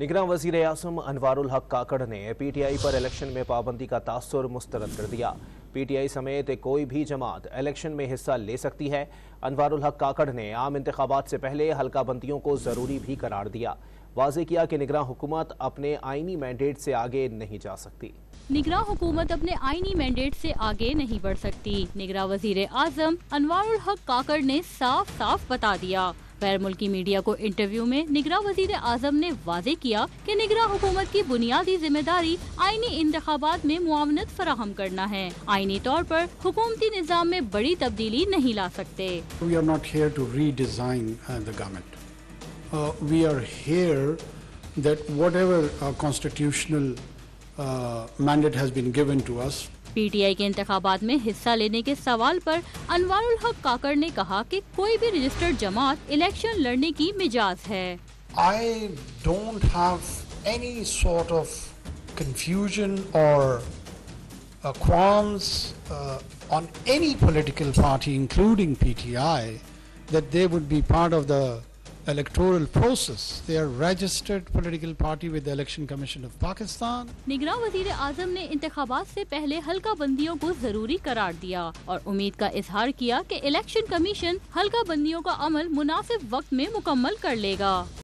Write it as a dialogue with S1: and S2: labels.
S1: निगरान वज़ीर आज़म अनवारुल हक काकड़ ने PTI पर इलेक्शन में पाबंदी का तासुर मुस्तरद कर दिया। PTI समेत कोई भी जमात इलेक्शन में हिस्सा ले सकती है। अनवारुल हक काकड़ ने आम इंतखाबात से पहले हल्का बंदियों को ज़रूरी भी करार दिया। वाज़े किया कि निगरान हुकूमत अपने आईनी मैंडेट से आगे नहीं जा सकती।
S2: निगरान हुकूमत अपने आईनी मैंडेट से आगे नहीं बढ़ सकती। निगरान वज़ीर आज़म अनवारुल हक काकड़ ने साफ साफ बता दिया। गैर मुल्की मीडिया को इंटरव्यू में निगरान वज़ीर आज़म ने वाज़े किया कि निगरान हुकूमत की बुनियादी जिम्मेदारी आईनी इंतखाबात में मुआवनत फराहम करना है। आईनी तौर पर हुकूमती निज़ाम में बड़ी तब्दीली नहीं ला सकते।
S3: We are not here to redesign the government. We are here that whatever constitutional mandate has been given to us.
S2: PTI के इंतखाबात में हिस्सा लेने के सवाल पर अनवारुल हक काकड़ ने कहा कि कोई भी रजिस्टर्ड जमात इलेक्शन लड़ने की मिजाज है।
S4: I don't have any sort of confusion or qualms on any political party, including PTI, that they would be part of the electoral process. They are registered political party with the Election Commission of Pakistan.
S2: निगरान वज़ीर आज़म ने इंतखाबात से पहले हल्का बंदियों को जरूरी करार दिया और उम्मीद का इजहार किया कि इलेक्शन कमीशन हल्का बंदियों का अमल मुनासिब वक्त में मुकम्मल कर लेगा।